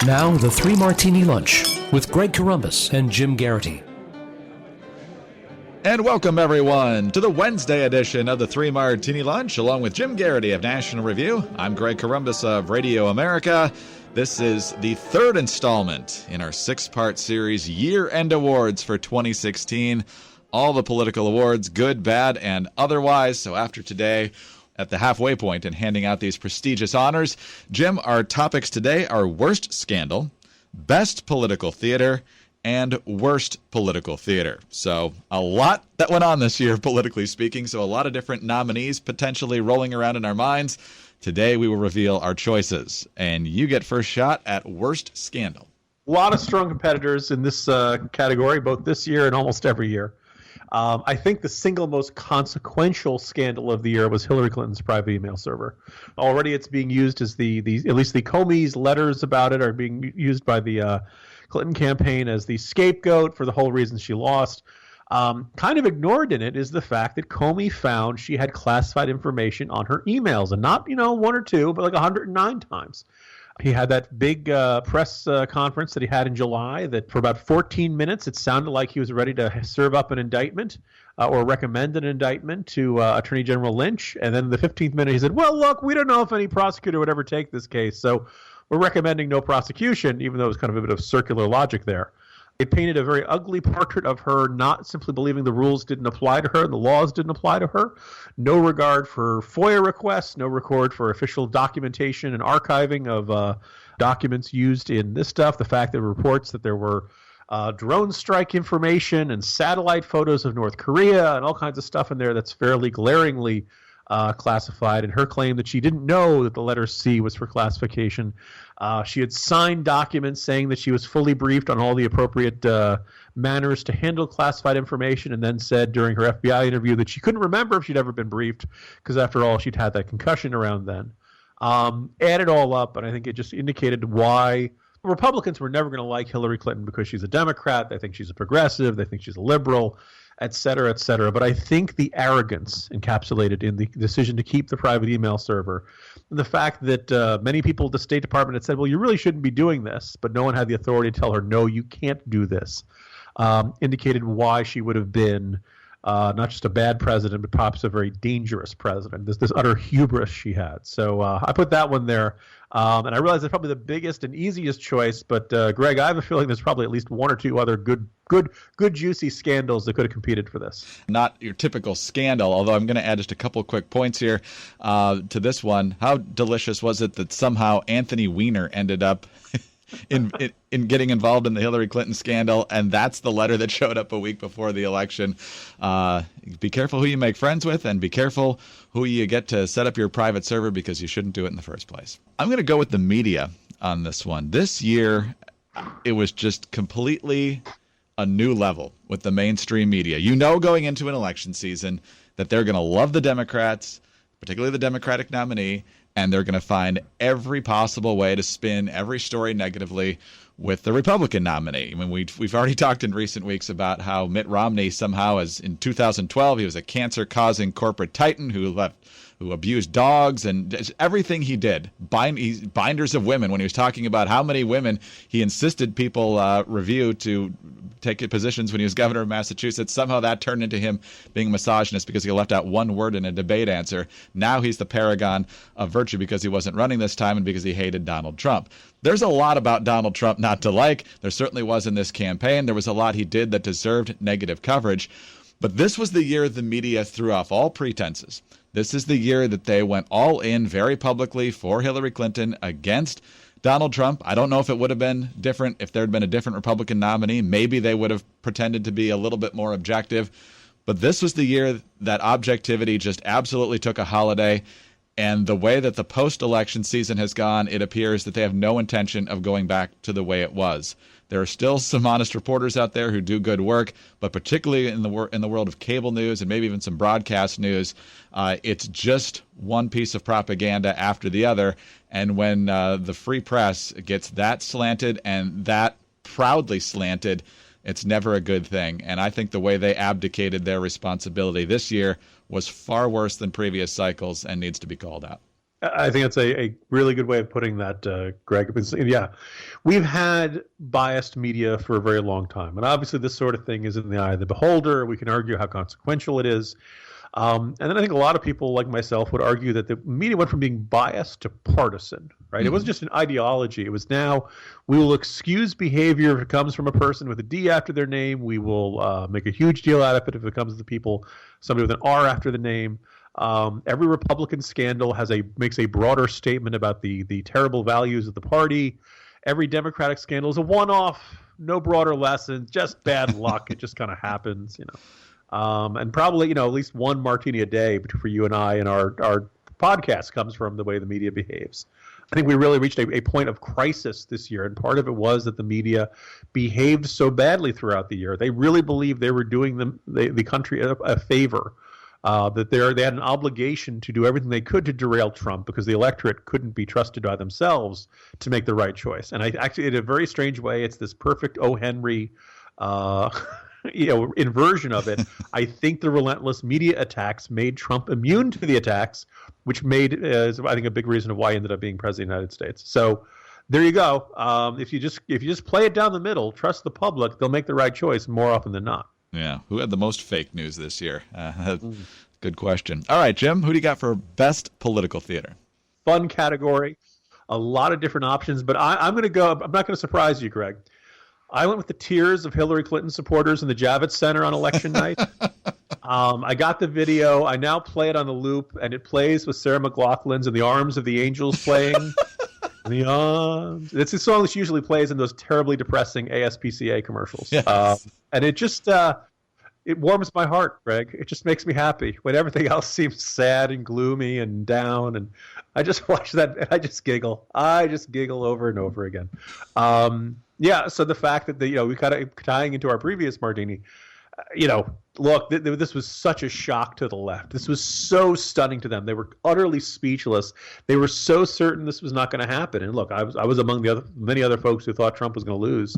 Now, the Three Martini Lunch with Greg Corombos and Jim Garrity. And welcome, everyone, to the Wednesday edition of the Three Martini Lunch, along with Jim Garrity of National Review. I'm Greg Corombos of Radio America. This is the third installment in our six-part series, Year-End Awards for 2016. All the political awards, good, bad, and otherwise. So after today, at the halfway point in handing out these prestigious honors, Jim, our topics today are Worst Scandal, Best Political Theater, and Worst Political Theater. So a lot that went on this year, politically speaking, so a lot of different nominees potentially rolling around in our minds. Today we will reveal our choices, and you get first shot at Worst Scandal. A lot of strong competitors in this category, both this year and almost every year. I think the single most consequential scandal of the year was Hillary Clinton's private email server. Already it's being used as at least the Comey's letters about it are being used by the Clinton campaign as the scapegoat for the whole reason she lost. Kind of ignored in it is the fact that Comey found she had classified information on her emails, and not, one or two, but like 109 times. He had that big press conference that he had in July that for about 14 minutes, it sounded like he was ready to serve up an indictment or recommend an indictment to Attorney General Lynch. And then the 15th minute, he said, well, look, we don't know if any prosecutor would ever take this case, so we're recommending no prosecution, even though it was kind of a bit of circular logic there. It painted a very ugly portrait of her not simply believing the rules didn't apply to her and the laws didn't apply to her. No regard for FOIA requests, no regard for official documentation and archiving of documents used in this stuff. The fact that reports that there were drone strike information and satellite photos of North Korea and all kinds of stuff in there that's fairly glaringly classified, and her claim that she didn't know that the letter C was for classification. She had signed documents saying that she was fully briefed on all the appropriate manners to handle classified information, and then said during her FBI interview that she couldn't remember if she'd ever been briefed because, after all, she'd had that concussion around then. Add it all up, and I think it just indicated why Republicans were never going to like Hillary Clinton, because she's a Democrat. They think she's a progressive. They think she's a liberal, et cetera, et cetera. But I think the arrogance encapsulated in the decision to keep the private email server, and the fact that many people at the State Department had said, well, you really shouldn't be doing this, but no one had the authority to tell her, no, you can't do this, indicated why she would have been not just a bad president, but perhaps a very dangerous president. This utter hubris she had. So I put that one there. And I realize it's probably the biggest and easiest choice, but Greg, I have a feeling there's probably at least one or two other good juicy scandals that could have competed for this. Not your typical scandal, although I'm going to add just a couple quick points here to this one. How delicious was it that somehow Anthony Weiner ended up in getting involved in the Hillary Clinton scandal, and that's the letter that showed up a week before the election. Be careful who you make friends with, and be careful who you get to set up your private server, because you shouldn't do it in the first place. I'm going to go with the media on this one. This year, it was just completely a new level with the mainstream media. Going into an election season that they're going to love the Democrats, particularly the Democratic nominee, and they're going to find every possible way to spin every story negatively with the Republican nominee. I mean, we've already talked in recent weeks about how Mitt Romney somehow, in 2012, he was a cancer-causing corporate titan who abused dogs, and everything he did, binders of women, when he was talking about how many women he insisted people review to take positions when he was governor of Massachusetts. Somehow that turned into him being a misogynist because he left out one word in a debate answer. Now he's the paragon of virtue because he wasn't running this time and because he hated Donald Trump. There's a lot about Donald Trump not to like. There certainly was in this campaign. There was a lot he did that deserved negative coverage. But this was the year the media threw off all pretenses. This is the year that they went all in very publicly for Hillary Clinton against Donald Trump. I don't know if it would have been different if there had been a different Republican nominee. Maybe they would have pretended to be a little bit more objective. But this was the year that objectivity just absolutely took a holiday. And the way that the post-election season has gone, it appears that they have no intention of going back to the way it was. There are still some honest reporters out there who do good work, but particularly in the world of cable news and maybe even some broadcast news, it's just one piece of propaganda after the other. And when the free press gets that slanted and that proudly slanted, it's never a good thing. And I think the way they abdicated their responsibility this year was far worse than previous cycles and needs to be called out. I think that's a really good way of putting that, Greg. Yeah, we've had biased media for a very long time. And obviously this sort of thing is in the eye of the beholder. We can argue how consequential it is. And then I think a lot of people like myself would argue that the media went from being biased to partisan, right? Mm-hmm. It wasn't just an ideology. It was now we will excuse behavior if it comes from a person with a D after their name. We will make a huge deal out of it if it comes to somebody with an R after the name. Every Republican scandal makes a broader statement about the terrible values of the party. Every Democratic scandal is a one-off, no broader lesson, just bad luck. It just kind of happens, and probably, at least one martini a day for you and I, and our podcast comes from the way the media behaves. I think we really reached a point of crisis this year, and part of it was that the media behaved so badly throughout the year. They really believed they were doing the country a favor, that they had an obligation to do everything they could to derail Trump because the electorate couldn't be trusted by themselves to make the right choice. And in a very strange way, it's this perfect O. Henry inversion of it. I think the relentless media attacks made Trump immune to the attacks, which made, I think, a big reason of why he ended up being president of the United States. So there you go. If you just play it down the middle, trust the public, they'll make the right choice more often than not. Yeah. Who had the most fake news this year? Good question. All right, Jim, who do you got for best political theater? Fun category. A lot of different options, but I'm going to go. I'm not going to surprise you, Greg. I went with the tears of Hillary Clinton supporters in the Javits Center on election night. I got the video. I now play it on the loop, and it plays with Sarah McLachlan's "In the Arms of the Angels" playing. It's a song that usually plays in those terribly depressing ASPCA commercials. Yes. And it just it warms my heart, Greg. It just makes me happy when everything else seems sad and gloomy and down. And I just watch that and I just giggle. I just giggle over and over again. So the fact that we kind of tying into our previous Martini, look, this was such a shock to the left. This was so stunning to them. They were utterly speechless. They were so certain this was not going to happen. And look, I was among many other folks who thought Trump was going to lose.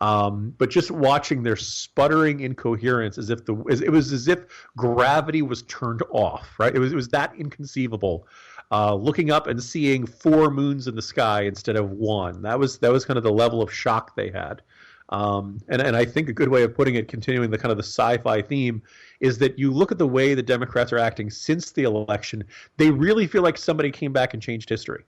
But just watching their sputtering incoherence, it was as if gravity was turned off. Right? It was that inconceivable. Looking up and seeing 4 moons in the sky instead of one. That was kind of the level of shock they had. And I think a good way of putting it, continuing the kind of the sci-fi theme, is that you look at the way the Democrats are acting since the election. They really feel like somebody came back and changed history.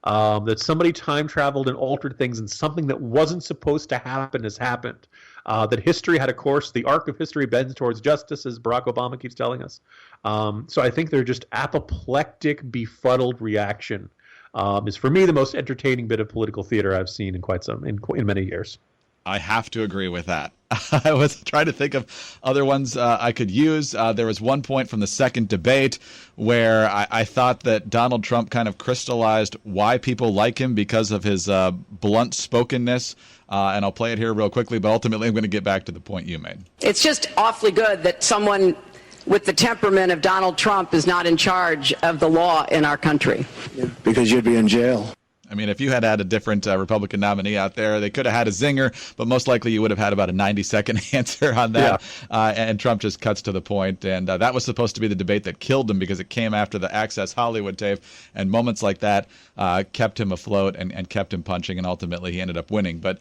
That somebody time traveled and altered things, and something that wasn't supposed to happen has happened. That history had a course. The arc of history bends towards justice, as Barack Obama keeps telling us. So I think they're just apoplectic, befuddled reaction is, for me, the most entertaining bit of political theater I've seen in many years. I have to agree with that. I was trying to think of other ones I could use. There was one point from the second debate where I thought that Donald Trump kind of crystallized why people like him because of his blunt spokenness. And I'll play it here real quickly, but ultimately I'm going to get back to the point you made. It's just awfully good that someone with the temperament of Donald Trump is not in charge of the law in our country. Because you'd be in jail. I mean, if you had a different Republican nominee out there, they could have had a zinger, but most likely you would have had about a 90-second answer on that. Yeah. And Trump just cuts to the point. And that was supposed to be the debate that killed him because it came after the Access Hollywood tape. And moments like that kept him afloat and kept him punching. And ultimately he ended up winning. But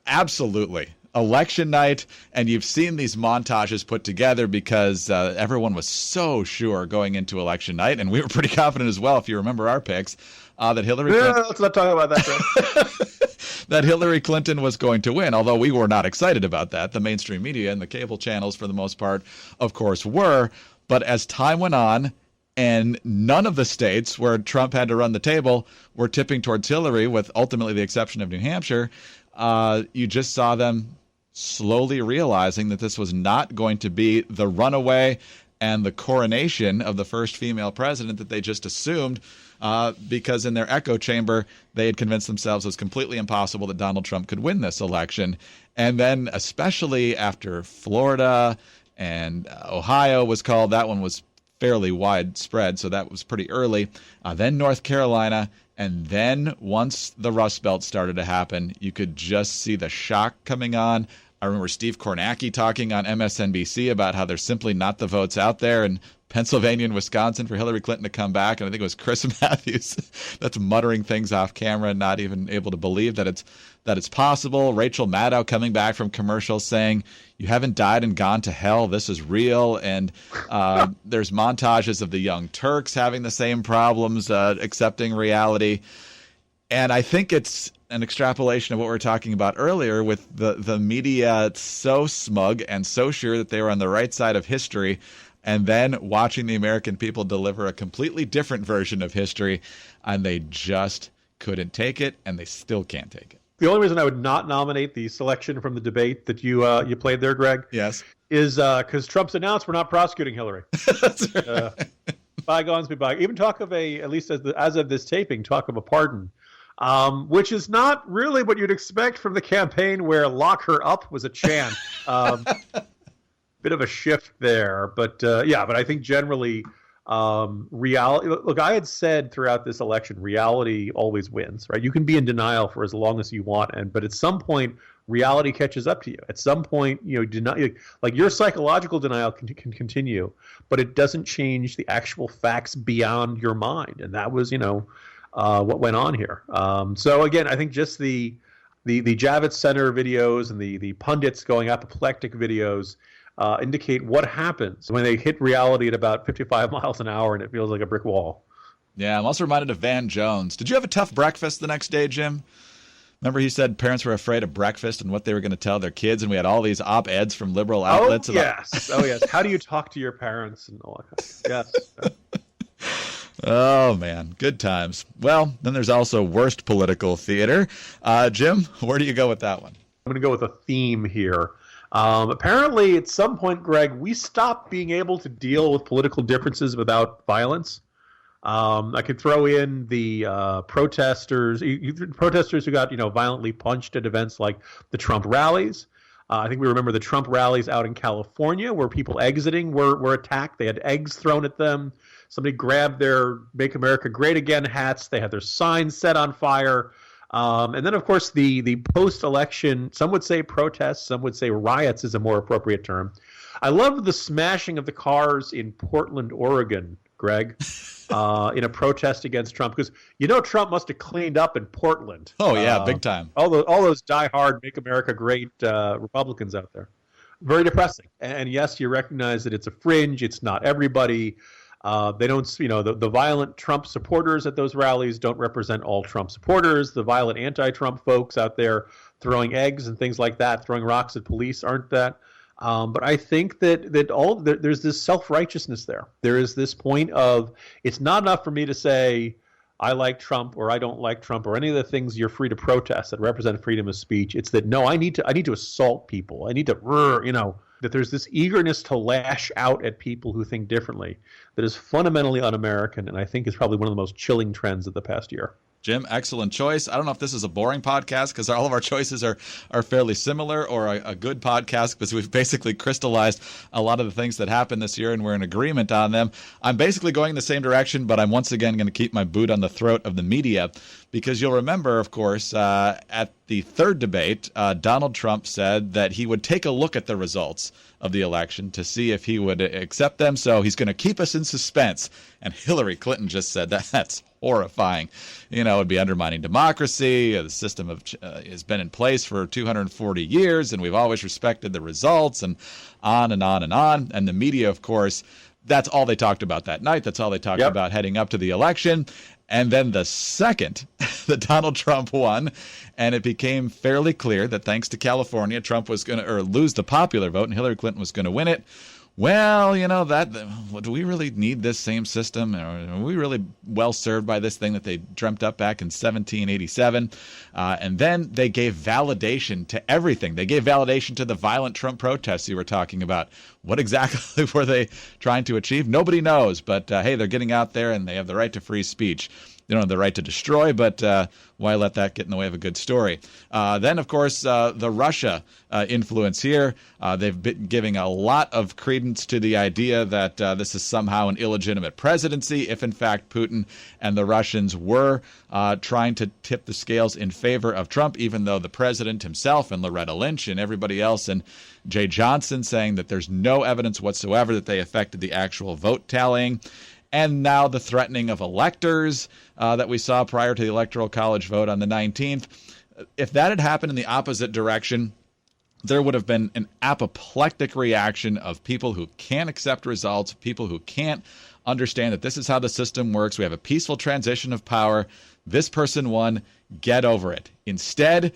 absolutely. Election night, and you've seen these montages put together because everyone was so sure going into election night, and we were pretty confident as well, if you remember our picks, that Hillary Clinton... let's not talk about that. That Hillary Clinton was going to win, although we were not excited about that. The mainstream media and the cable channels, for the most part, of course, were. But as time went on, and none of the states where Trump had to run the table were tipping towards Hillary, with ultimately the exception of New Hampshire, you just saw them slowly realizing that this was not going to be the runaway and the coronation of the first female president that they just assumed, because in their echo chamber, they had convinced themselves it was completely impossible that Donald Trump could win this election. And then especially after Florida and Ohio was called, that one was fairly widespread, so that was pretty early. Then North Carolina. And then once the Rust Belt started to happen, you could just see the shock coming on. I remember Steve Kornacki talking on MSNBC about how there's simply not the votes out there in Pennsylvania and Wisconsin for Hillary Clinton to come back. And I think it was Chris Matthews that's muttering things off camera, not even able to believe that it's possible. Rachel Maddow coming back from commercials saying, "You haven't died and gone to hell. This is real." And there's montages of the Young Turks having the same problems, accepting reality. And I think it's an extrapolation of what we were talking about earlier with the media so smug and so sure that they were on the right side of history, and then watching the American people deliver a completely different version of history, and they just couldn't take it, and they still can't take it. The only reason I would not nominate the selection from the debate that you played there, Greg, yes, is because Trump's announced we're not prosecuting Hillary. That's right. Bygones be bygones. Even talk of at least as of this taping, talk of a pardon. Which is not really what you'd expect from the campaign where "lock her up" was a chant. Bit of a shift there. But I think generally reality. Look, I had said throughout this election, reality always wins, right? You can be in denial for as long as you want, but at some point, reality catches up to you. At some point, like your psychological denial can continue, but it doesn't change the actual facts beyond your mind. And that was, what went on here. So again, I think just the Javits Center videos and the pundits going apoplectic videos indicate what happens when they hit reality at about 55 miles an hour and it feels like a brick wall. Yeah, I'm also reminded of Van Jones. Did you have a tough breakfast the next day, Jim? Remember he said parents were afraid of breakfast and what they were going to tell their kids, and we had all these op-eds from liberal outlets. Oh, yes. How do you talk to your parents and all that? Yes. Oh, man. Good times. Well, then there's also worst political theater. Jim, where do you go with that one? I'm going to go with a theme here. Apparently, at some point, Greg, we stopped being able to deal with political differences without violence. I could throw in the protesters who got violently punched at events like the Trump rallies. I think we remember the Trump rallies out in California where people exiting were attacked. They had eggs thrown at them. Somebody grabbed their "Make America Great Again" hats. They had their signs set on fire. And then, of course, the post-election, some would say protests, some would say riots is a more appropriate term. I love the smashing of the cars in Portland, Oregon, Greg, in a protest against Trump. Because Trump must have cleaned up in Portland. Oh, yeah, big time. All those diehard "Make America Great" Republicans out there. Very depressing. And yes, you recognize that it's a fringe. It's not everybody. They don't, the violent Trump supporters at those rallies don't represent all Trump supporters. The violent anti-Trump folks out there throwing eggs and things like that, throwing rocks at police aren't that. But I think that there's this self-righteousness there. There is this point of it's not enough for me to say I like Trump or I don't like Trump or any of the things you're free to protest that represent freedom of speech. It's that, no, I need to assault people. I need to, that there's this eagerness to lash out at people who think differently that is fundamentally un-American, and I think is probably one of the most chilling trends of the past year. Jim, excellent choice. I don't know if this is a boring podcast because all of our choices are fairly similar, or a good podcast because we've basically crystallized a lot of the things that happened this year and we're in agreement on them. I'm basically going in the same direction, but I'm once again going to keep my boot on the throat of the media because you'll remember, of course, at the third debate, Donald Trump said that he would take a look at the results of the election to see if he would accept them. So he's going to keep us in suspense. And Hillary Clinton just said that's horrifying. It'd be undermining democracy. The system has been in place for 240 years, and we've always respected the results, and on and on and on. And the media, of course, that's all they talked about that night. That's all they talked about heading up to the election. And then the second that Donald Trump won, and it became fairly clear that thanks to California, Trump was going to lose the popular vote and Hillary Clinton was going to win it. Well, do we really need this same system? Are we really well served by this thing that they dreamt up back in 1787? And then they gave validation to everything. They gave validation to the violent Trump protests you were talking about. What exactly were they trying to achieve? Nobody knows. But, hey, they're getting out there and they have the right to free speech. they don't have the right to destroy, but why let that get in the way of a good story? Then, of course, the Russia influence here. They've been giving a lot of credence to the idea that this is somehow an illegitimate presidency, if in fact Putin and the Russians were trying to tip the scales in favor of Trump, even though the president himself and Loretta Lynch and everybody else and Jay Johnson saying that there's no evidence whatsoever that they affected the actual vote tallying. And now the threatening of electors that we saw prior to the Electoral College vote on the 19th. If that had happened in the opposite direction, there would have been an apoplectic reaction of people who can't accept results, people who can't understand that this is how the system works. We have a peaceful transition of power. This person won. Get over it. Instead,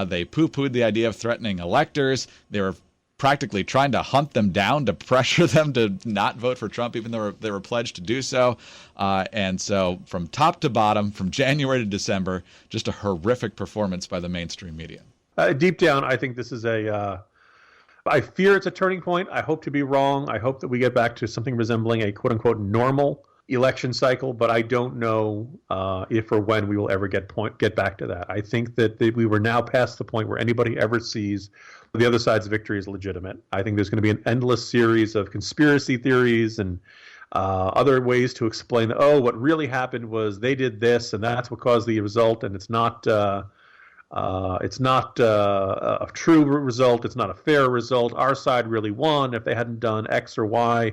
they poo-pooed the idea of threatening electors. They were practically trying to hunt them down to pressure them to not vote for Trump, even though they were pledged to do so. And so from top to bottom, from January to December, just a horrific performance by the mainstream media. Deep down, I think this is I fear it's a turning point. I hope to be wrong. I hope that we get back to something resembling a quote-unquote normal election cycle, but I don't know if or when we will ever get back to that. I think that we were now past the point where anybody ever sees the other side's victory is legitimate. I think there's going to be an endless series of conspiracy theories and other ways to explain that, what really happened was they did this and that's what caused the result, and it's not a true result. It's not a fair result. Our side really won. If they hadn't done X or Y,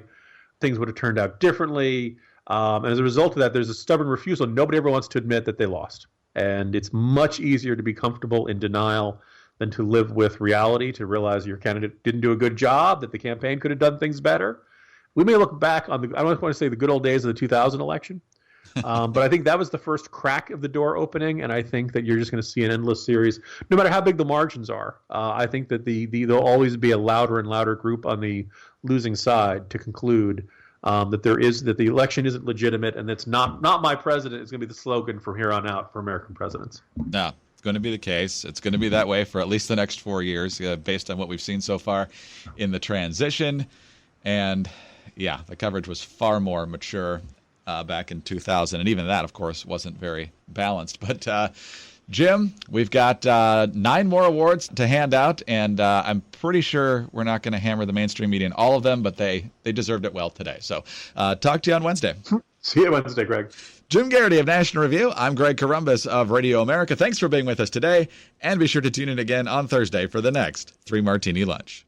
things would have turned out differently. And as a result of that, there's a stubborn refusal. Nobody ever wants to admit that they lost. And it's much easier to be comfortable in denial than to live with reality, to realize your candidate didn't do a good job, that the campaign could have done things better. We may look back on I don't want to say the good old days of the 2000 election, but I think that was the first crack of the door opening, and I think that you're just going to see an endless series, no matter how big the margins are. I think that there'll always be a louder and louder group on the losing side to conclude that the election isn't legitimate, and that's not my president is going to be the slogan from here on out for American presidents. No, it's going to be the case. It's going to be that way for at least the next 4 years, based on what we've seen so far in the transition. And yeah, the coverage was far more mature back in 2000, and even that, of course, wasn't very balanced. But Jim, we've got 9 more awards to hand out, and I'm pretty sure we're not going to hammer the mainstream media in all of them, but they deserved it well today. So talk to you on Wednesday. See you Wednesday, Greg. Jim Garrity of National Review. I'm Greg Corombos of Radio America. Thanks for being with us today, and be sure to tune in again on Thursday for the next 3 Martini Lunch.